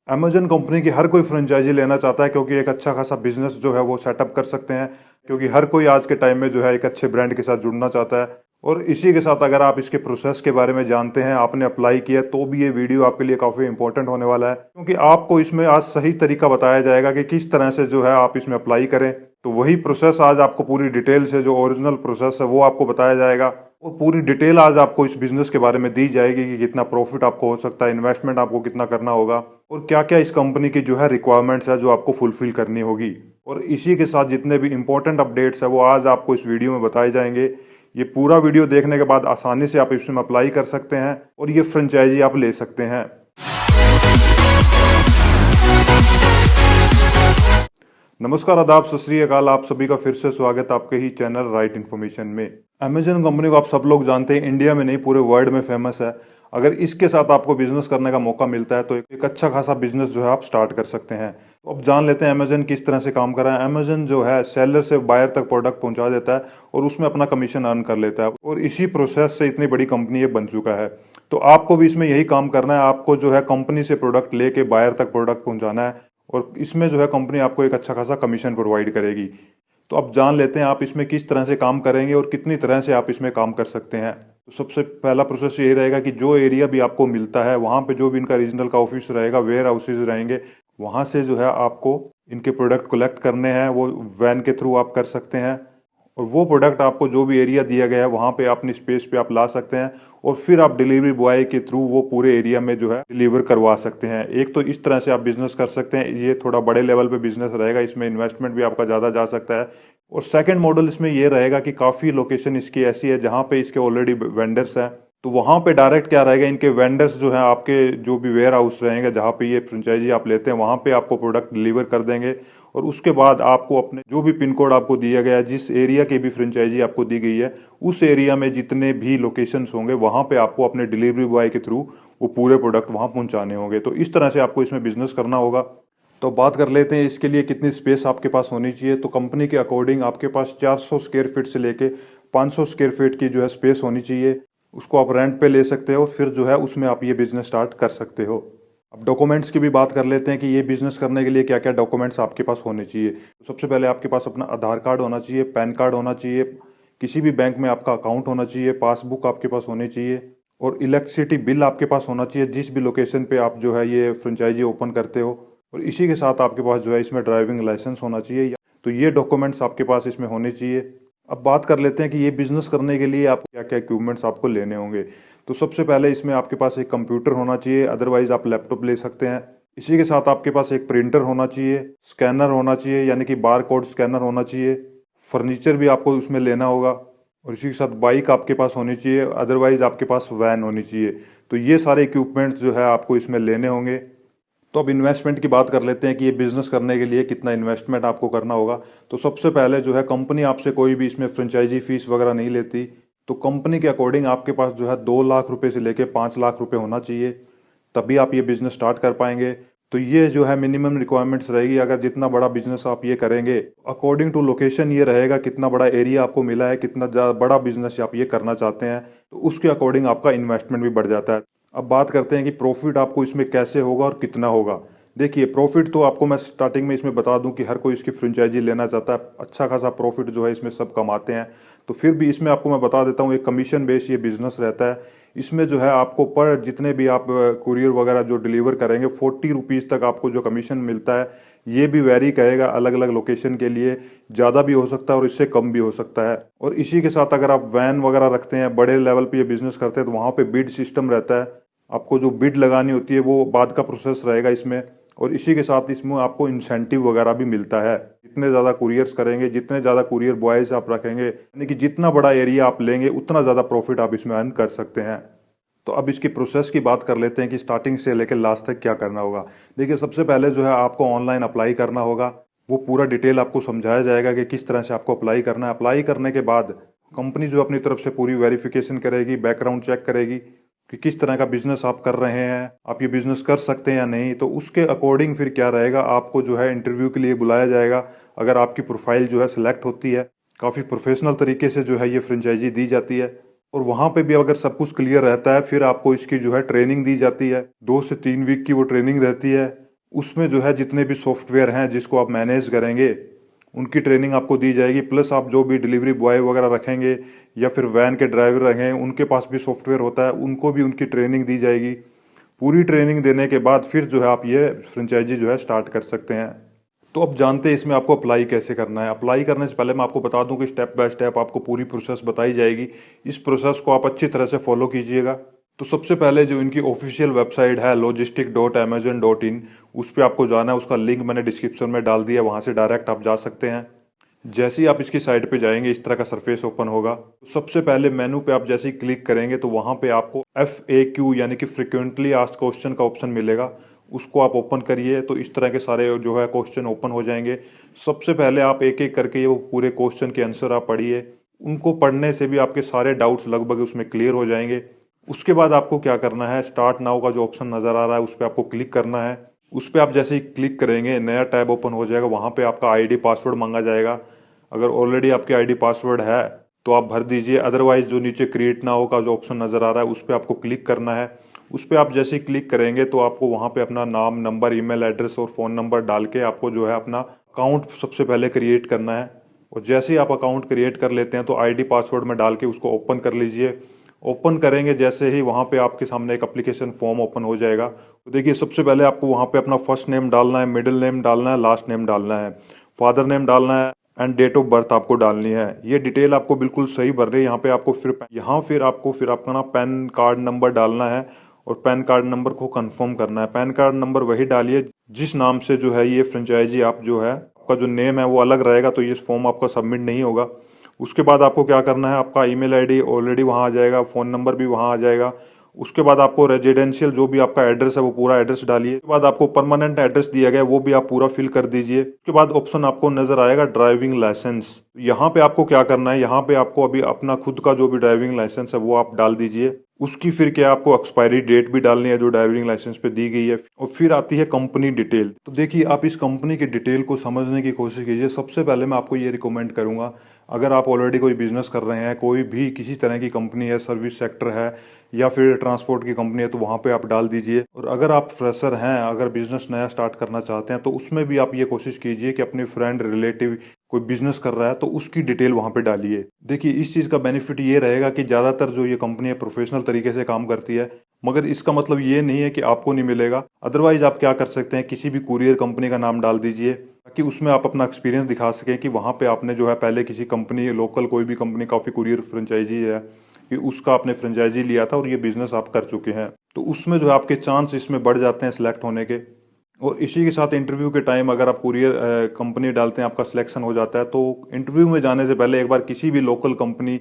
Amazon company की हर कोई franchise लेना चाहता है क्योंकि एक अच्छा खासा बिजनेस जो है वो सेटअप कर सकते हैं, क्योंकि हर कोई आज के टाइम में जो है एक अच्छे ब्रांड के साथ जुड़ना चाहता है। और इसी के साथ अगर आप इसके प्रोसेस के बारे में जानते हैं, आपने अप्लाई किया, तो भी ये वीडियो आपके लिए काफ़ी इंपॉर्टेंट होने वाला है, क्योंकि आपको इसमें आज सही तरीका बताया जाएगा कि किस तरह से जो है आप इसमें अप्लाई करें। तो वही प्रोसेस आज आपको पूरी डिटेल से, जो ओरिजिनल प्रोसेस है वो आपको बताया जाएगा, और पूरी डिटेल आज आपको इस बिजनेस के बारे में दी जाएगी कि कितना प्रॉफिट आपको हो सकता है, इन्वेस्टमेंट आपको कितना करना होगा, और क्या क्या इस कंपनी की जो है रिक्वायरमेंट्स है जो आपको फुलफिल करनी होगी। और इसी के साथ जितने भी इंपॉर्टेंट अपडेट्स है वो आज आपको इस वीडियो में बताए जाएंगे। ये पूरा वीडियो देखने के बाद आसानी से आप इसमें अप्लाई कर सकते हैं और ये फ्रेंचाइजी आप ले सकते हैं। नमस्कार, आदाब, सत श्री अकाल। आप सभी का फिर से स्वागत है आपके ही चैनल राइट इन्फॉर्मेशन में। अमेजन कंपनी को आप सब लोग जानते हैं, इंडिया में नहीं पूरे वर्ल्ड में फेमस है। अगर इसके साथ आपको बिजनेस करने का मौका मिलता है तो एक अच्छा खासा बिजनेस जो है आप स्टार्ट कर सकते हैं। तो अब जान लेते हैं अमेजन किस तरह से काम कर रहा है। अमेजन जो है सेलर से बायर तक प्रोडक्ट पहुंचा देता है और उसमें अपना कमीशन अर्न कर लेता है, और इसी प्रोसेस से इतनी बड़ी कंपनी ये बन चुका है। तो आपको भी इसमें यही काम करना है। आपको जो है कंपनी से प्रोडक्ट लेके बायर तक प्रोडक्ट पहुंचाना है, और इसमें जो है कंपनी आपको एक अच्छा खासा कमीशन प्रोवाइड करेगी। तो अब जान लेते हैं आप इसमें किस तरह से काम करेंगे और कितनी तरह से आप इसमें काम कर सकते हैं। तो सबसे पहला प्रोसेस यही रहेगा कि जो एरिया भी आपको मिलता है वहाँ पे जो भी इनका रीजनल का ऑफिस रहेगा, वेयर हाउसेज रहेंगे, वहाँ से जो है आपको इनके प्रोडक्ट कलेक्ट करने हैं। वो वैन के थ्रू आप कर सकते हैं, और वो प्रोडक्ट आपको जो भी एरिया दिया गया है वहाँ पे अपनी स्पेस पे आप ला सकते हैं, और फिर आप डिलीवरी बॉय के थ्रू वो पूरे एरिया में जो है डिलीवर करवा सकते हैं। एक तो इस तरह से आप बिजनेस कर सकते हैं, ये थोड़ा बड़े लेवल पे बिजनेस रहेगा, इसमें इन्वेस्टमेंट भी आपका ज़्यादा जा सकता है। और सेकंड मॉडल इसमें ये रहेगा कि काफ़ी लोकेशन इसकी ऐसी है जहाँ पे इसके ऑलरेडी वेंडर्स हैं, तो वहाँ पे डायरेक्ट क्या रहेगा, इनके वेंडर्स जो हैं आपके जो भी वेयर हाउस रहेंगे जहाँ पे ये फ्रेंचाइजी आप लेते हैं, वहाँ पे आपको प्रोडक्ट डिलीवर कर देंगे। और उसके बाद आपको अपने जो भी पिन कोड आपको दिया गया है, जिस एरिया की भी फ्रेंचाइजी आपको दी गई है, उस एरिया में जितने भी लोकेशंस होंगे वहाँ पे आपको अपने डिलीवरी बॉय के थ्रू वो पूरे प्रोडक्ट वहाँ पहुँचाने होंगे। तो इस तरह से आपको इसमें बिजनेस करना होगा। तो बात कर लेते हैं इसके लिए कितनी स्पेस आपके पास होनी चाहिए। तो कंपनी के अकॉर्डिंग आपके पास 400 स्क्वायर फीट से लेके 500 स्क्वायर फीट की जो है स्पेस होनी चाहिए। उसको आप रेंट पे ले सकते हो, फिर जो है उसमें आप ये बिजनेस स्टार्ट कर सकते हो। अब डॉक्यूमेंट्स की भी बात कर लेते हैं कि ये बिजनेस करने के लिए क्या क्या डॉक्यूमेंट्स आपके पास होने चाहिए। तो सबसे पहले आपके पास अपना आधार कार्ड होना चाहिए, पैन कार्ड होना चाहिए, किसी भी बैंक में आपका अकाउंट होना चाहिए, पासबुक आपके पास होनी चाहिए, और इलेक्ट्रिसिटी बिल आपके पास होना चाहिए जिस भी लोकेशन पे आप जो है ये फ्रेंचाइजी ओपन करते हो। और इसी के साथ आपके पास जो है इसमें ड्राइविंग लाइसेंस होना चाहिए। तो ये डॉक्यूमेंट्स आपके पास इसमें होने चाहिए। अब बात कर लेते हैं कि ये बिजनेस करने के लिए आप क्या क्या इक्विपमेंट्स आपको लेने होंगे। तो सबसे पहले इसमें आपके पास एक कंप्यूटर होना चाहिए, अदरवाइज आप लैपटॉप ले सकते हैं। इसी के साथ आपके पास एक प्रिंटर होना चाहिए, स्कैनर होना चाहिए यानी कि बार कोड स्कैनर होना चाहिए, फर्नीचर भी आपको उसमें लेना होगा, और इसी के साथ बाइक आपके पास होनी चाहिए, अदरवाइज आपके पास वैन होनी चाहिए। तो ये सारे इक्विपमेंट्स जो है आपको इसमें लेने होंगे। तो अब इन्वेस्टमेंट की बात कर लेते हैं कि ये बिजनेस करने के लिए कितना इन्वेस्टमेंट आपको करना होगा। तो सबसे पहले जो है कंपनी आपसे कोई भी इसमें फ्रेंचाइजी फीस वगैरह नहीं लेती। तो कंपनी के अकॉर्डिंग आपके पास जो है 2 लाख रुपए से लेके 5 लाख रुपए होना चाहिए, तभी आप ये बिजनेस स्टार्ट कर पाएंगे। तो ये जो है मिनिमम रिक्वायरमेंट्स रहेगी। अगर जितना बड़ा बिजनेस आप ये करेंगे, अकॉर्डिंग टू लोकेशन ये रहेगा, कितना बड़ा एरिया आपको मिला है, कितना बड़ा बिजनेस आप ये करना चाहते हैं, तो उसके अकॉर्डिंग आपका इन्वेस्टमेंट भी बढ़ जाता है। अब बात करते हैं कि प्रॉफिट आपको इसमें कैसे होगा और कितना होगा। देखिए, प्रॉफिट तो आपको मैं स्टार्टिंग में इसमें बता दूं कि हर कोई इसकी फ्रेंचाइजी लेना चाहता है, अच्छा खासा प्रॉफिट जो है इसमें सब कमाते हैं। तो फिर भी इसमें आपको मैं बता देता हूँ, एक कमीशन बेस ये बिजनेस रहता है। इसमें जो है आपको पर जितने भी आप कुरियर वगैरह जो डिलीवर करेंगे, 40 रुपीज़ तक आपको जो कमीशन मिलता है। ये भी वेरी करेगा अलग अलग लोकेशन के लिए, ज़्यादा भी हो सकता है और इससे कम भी हो सकता है। और इसी के साथ अगर आप वैन वगैरह रखते हैं, बड़े लेवल पे ये बिजनेस करते हैं, तो वहाँ पे बिड सिस्टम रहता है। आपको जो बिड लगानी होती है वो बाद का प्रोसेस रहेगा इसमें। और इसी के साथ इसमें आपको इंसेंटिव वगैरह भी मिलता है। जितने ज़्यादा कुरियर्स करेंगे, जितने ज़्यादा कुरियर बॉयज़ आप रखेंगे, यानी कि जितना बड़ा एरिया आप लेंगे उतना ज़्यादा प्रॉफिट आप इसमें अर्न कर सकते हैं। तो अब इसकी प्रोसेस की बात कर लेते हैं कि स्टार्टिंग से लेकर लास्ट तक क्या करना होगा। देखिए, सबसे पहले जो है आपको ऑनलाइन अप्लाई करना होगा। वो पूरा डिटेल आपको समझाया जाएगा कि किस तरह से आपको अप्लाई करना है। अप्लाई करने के बाद कंपनी जो अपनी तरफ से पूरी वेरिफिकेशन करेगी, बैकग्राउंड चेक करेगी कि किस तरह का बिजनेस आप कर रहे हैं, आप ये बिजनेस कर सकते हैं या नहीं। तो उसके अकॉर्डिंग फिर क्या रहेगा, आपको जो है इंटरव्यू के लिए बुलाया जाएगा। अगर आपकी प्रोफाइल जो है सिलेक्ट होती है, काफ़ी प्रोफेशनल तरीके से जो है ये फ्रेंचाइजी दी जाती है, और वहाँ पे भी अगर सब कुछ क्लियर रहता है, फिर आपको इसकी जो है ट्रेनिंग दी जाती है। 2 से 3 वीक की वो ट्रेनिंग रहती है। उसमें जो है जितने भी सॉफ्टवेयर हैं जिसको आप मैनेज करेंगे उनकी ट्रेनिंग आपको दी जाएगी। प्लस आप जो भी डिलीवरी बॉय वगैरह रखेंगे या फिर वैन के ड्राइवर रखेंगे, उनके पास भी सॉफ्टवेयर होता है, उनको भी उनकी ट्रेनिंग दी जाएगी। पूरी ट्रेनिंग देने के बाद फिर जो है आप ये फ्रेंचाइजी जो है स्टार्ट कर सकते हैं। तो अब जानते हैं इसमें आपको अप्लाई कैसे करना है। अप्लाई करने से पहले मैं आपको बता दूं कि स्टेप बाय स्टेप आपको पूरी प्रोसेस बताई जाएगी। इस प्रोसेस को आप अच्छी तरह से फॉलो कीजिएगा। तो सबसे पहले जो इनकी ऑफिशियल वेबसाइट है logistic.amazon.in, उस पर आपको जाना है। उसका लिंक मैंने डिस्क्रिप्शन में डाल दिया, वहाँ से डायरेक्ट आप जा सकते हैं। जैसे ही आप इसकी साइट पे जाएंगे इस तरह का सरफेस ओपन होगा। तो सबसे पहले मेनू पे आप जैसे ही क्लिक करेंगे तो वहाँ पे आपको FAQ यानी कि फ्रिक्वेंटली आस्क्ड क्वेश्चन का ऑप्शन मिलेगा। उसको आप ओपन करिए तो इस तरह के सारे जो है क्वेश्चन ओपन हो जाएंगे। सबसे पहले आप एक एक करके ये वो पूरे क्वेश्चन के आंसर आप पढ़िए। उनको पढ़ने से भी आपके सारे डाउट्स लगभग उसमें क्लियर हो जाएंगे। उसके बाद आपको क्या करना है, स्टार्ट नाउ का जो ऑप्शन नज़र आ रहा है उस पर आपको क्लिक करना है। उस पर आप जैसे ही क्लिक करेंगे नया टैब ओपन हो जाएगा। वहाँ पे आपका आईडी पासवर्ड मांगा जाएगा। अगर ऑलरेडी आपके आईडी पासवर्ड है तो आप भर दीजिए, अदरवाइज जो नीचे क्रिएट नाउ का जो ऑप्शन नज़र आ रहा है उस पर आपको क्लिक करना है। उस पर आप जैसे ही क्लिक करेंगे तो आपको वहाँ पे अपना नाम, नंबर, ईमेल एड्रेस और फ़ोन नंबर डाल के आपको जो है अपना अकाउंट सबसे पहले क्रिएट करना है। और जैसे ही आप अकाउंट क्रिएट कर लेते हैं तो आईडी पासवर्ड में डाल के उसको ओपन कर लीजिए। ओपन करेंगे जैसे ही वहाँ पे आपके सामने एक एप्लीकेशन फॉर्म ओपन हो जाएगा। तो देखिए सबसे पहले आपको वहाँ पे अपना फर्स्ट नेम डालना है, मिडिल नेम डालना है, लास्ट नेम डालना है, फादर नेम डालना है एंड डेट ऑफ बर्थ आपको डालनी है। ये डिटेल आपको बिल्कुल सही भर रही है। यहाँ फिर आपका ना पैन कार्ड नंबर डालना है और पैन कार्ड नंबर को कंफर्म करना है। पैन कार्ड नंबर वही डालिए जिस नाम से जो है ये फ्रेंचाइजी आप जो है आपका जो नेम है वो अलग रहेगा तो ये फॉर्म आपका सबमिट नहीं होगा। उसके बाद आपको क्या करना है, आपका ईमेल आईडी ऑलरेडी वहाँ आ जाएगा, फ़ोन नंबर भी वहाँ आ जाएगा। उसके बाद आपको रेजिडेंशियल जो भी आपका एड्रेस है वो पूरा एड्रेस डालिए। उसके बाद आपको परमानेंट एड्रेस दिया गया है वो भी आप पूरा फिल कर दीजिए। उसके बाद ऑप्शन आपको नजर आएगा ड्राइविंग लाइसेंस। यहाँ पे आपको क्या करना है, यहाँ पे आपको अभी अपना खुद का जो भी ड्राइविंग लाइसेंस है वो आप डाल दीजिए। उसकी फिर क्या आपको एक्सपायरी डेट भी डालनी है जो ड्राइविंग लाइसेंस पे दी गई है। और फिर आती है कंपनी डिटेल। तो देखिए आप इस कंपनी की डिटेल को समझने की कोशिश कीजिए। सबसे पहले मैं आपको ये रिकमेंड करूंगा, अगर आप ऑलरेडी कोई बिजनेस कर रहे हैं, कोई भी किसी तरह की कंपनी है, सर्विस सेक्टर है या फिर ट्रांसपोर्ट की कंपनी है, तो वहाँ पे आप डाल दीजिए। और अगर आप फ्रेशर हैं, अगर बिजनेस नया स्टार्ट करना चाहते हैं तो उसमें भी आप ये कोशिश कीजिए कि अपने फ्रेंड रिलेटिव कोई बिजनेस कर रहा है तो उसकी डिटेल वहाँ पे डालिए। देखिए इस चीज़ का बेनिफिट ये रहेगा कि ज़्यादातर जो ये कंपनी है प्रोफेशनल तरीके से काम करती है, मगर इसका मतलब ये नहीं है कि आपको नहीं मिलेगा। अदरवाइज आप क्या कर सकते हैं, किसी भी कुरियर कंपनी का नाम डाल दीजिए ताकि उसमें आप अपना एक्सपीरियंस दिखा सकें कि वहाँ पे आपने जो है पहले किसी कंपनी, लोकल कोई भी कंपनी, काफ़ी कुरियर फ्रेंचाइजी है कि उसका आपने फ्रेंचाइजी लिया था और ये बिजनेस आप कर चुके हैं, तो उसमें जो है आपके चांस इसमें बढ़ जाते हैं सिलेक्ट होने के। और इसी के साथ इंटरव्यू के टाइम अगर आप कुरियर कंपनी डालते हैं, आपका सिलेक्शन हो जाता है, तो इंटरव्यू में जाने से पहले एक बार किसी भी लोकल कंपनी,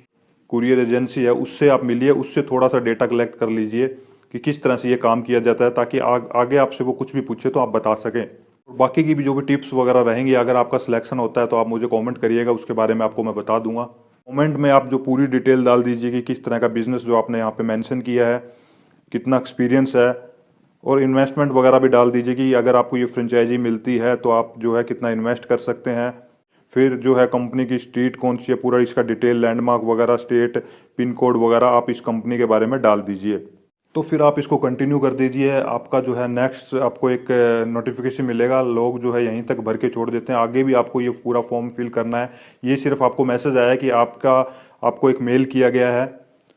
कुरियर एजेंसी है उससे आप मिलिए, उससे थोड़ा सा डेटा कलेक्ट कर लीजिए कि किस तरह से ये काम किया जाता है, ताकि आगे आपसे वो कुछ भी पूछे तो आप बता सकें। और बाकी की भी जो भी टिप्स वगैरह रहेंगी, अगर आपका सिलेक्शन होता है तो आप मुझे कमेंट करिएगा, उसके बारे में आपको मैं बता दूंगा। कमेंट में आप जो पूरी डिटेल डाल दीजिए कि किस तरह का बिजनेस जो आपने यहाँ पे मेंशन किया है, कितना एक्सपीरियंस है, और इन्वेस्टमेंट वगैरह भी डाल दीजिए कि अगर आपको ये फ्रेंचाइजी मिलती है तो आप जो है कितना इन्वेस्ट कर सकते हैं। फिर जो है कंपनी की स्ट्रीट कौन सी है, पूरा इसका डिटेल, लैंडमार्क वगैरह, स्टेट, पिन कोड वगैरह आप इस कंपनी के बारे में डाल दीजिए। तो फिर आप इसको कंटिन्यू कर दीजिए। आपका जो है नेक्स्ट आपको एक नोटिफिकेशन मिलेगा। लोग जो है यहीं तक भर के छोड़ देते हैं, आगे भी आपको ये पूरा फॉर्म फिल करना है। ये सिर्फ आपको मैसेज आया कि आपको एक मेल किया गया है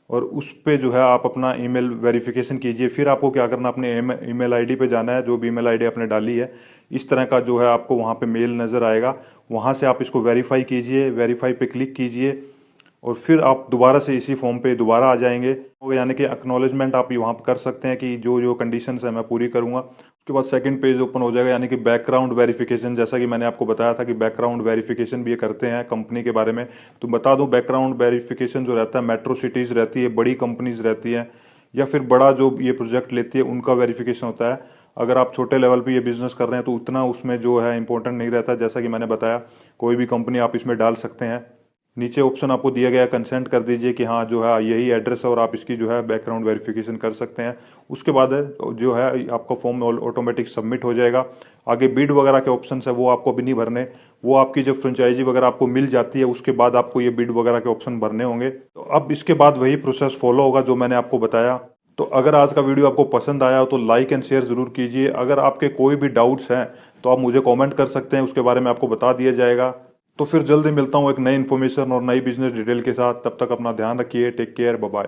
और उस पे जो है आप अपना ईमेल वेरिफिकेशन कीजिए। फिर आपको क्या करना, अपने ईमेल आईडी पे जाना है, जो भी ईमेल आईडी आपने डाली है, इस तरह का जो है आपको वहाँ पे मेल नज़र आएगा। वहाँ से आप इसको वेरीफाई कीजिए, वेरीफाई पे क्लिक कीजिए और फिर आप दोबारा से इसी फॉर्म पे दोबारा आ जाएंगे। यानी कि एक्नॉलेजमेंट आप वहाँ पर कर सकते हैं कि जो जो कंडीशंस है मैं पूरी करूँगा। उसके बाद सेकंड पेज ओपन हो जाएगा, यानी कि बैकग्राउंड वेरिफिकेशन। जैसा कि मैंने आपको बताया था कि बैकग्राउंड वेरिफिकेशन भी ये करते हैं कंपनी के बारे में। तो बता दूं, बैकग्राउंड वेरिफिकेशन जो रहता है, मेट्रो सिटीज़ रहती है, बड़ी कंपनीज रहती हैं, या फिर बड़ा जो ये प्रोजेक्ट लेती है उनका वेरिफिकेशन होता है। अगर आप छोटे लेवल पे ये बिजनेस कर रहे हैं तो उतना उसमें जो है इंपॉर्टेंट नहीं रहता। जैसा कि मैंने बताया, कोई भी कंपनी आप इसमें डाल सकते हैं। नीचे ऑप्शन आपको दिया गया है, कंसेंट कर दीजिए कि हाँ जो है यही एड्रेस है और आप इसकी जो है बैकग्राउंड वेरिफिकेशन कर सकते हैं। उसके बाद जो है आपका फॉर्म ऑटोमेटिक सबमिट हो जाएगा। आगे बिड वगैरह के ऑप्शन है वो आपको अभी नहीं भरने, वो आपकी जब फ्रेंचाइजी वगैरह आपको मिल जाती है उसके बाद आपको ये बिड वगैरह के ऑप्शन भरने होंगे। तो अब इसके बाद वही प्रोसेस फॉलो होगा जो मैंने आपको बताया। तो अगर आज का वीडियो आपको पसंद आया हो तो लाइक एंड शेयर जरूर कीजिए। अगर आपके कोई भी डाउट्स हैं तो आप मुझे कमेंट कर सकते हैं, उसके बारे में आपको बता दिया जाएगा। तो फिर जल्दी मिलता हूँ एक नई इन्फॉर्मेशन और नई बिजनेस डिटेल के साथ। तब तक अपना ध्यान रखिए। Take care, bye bye.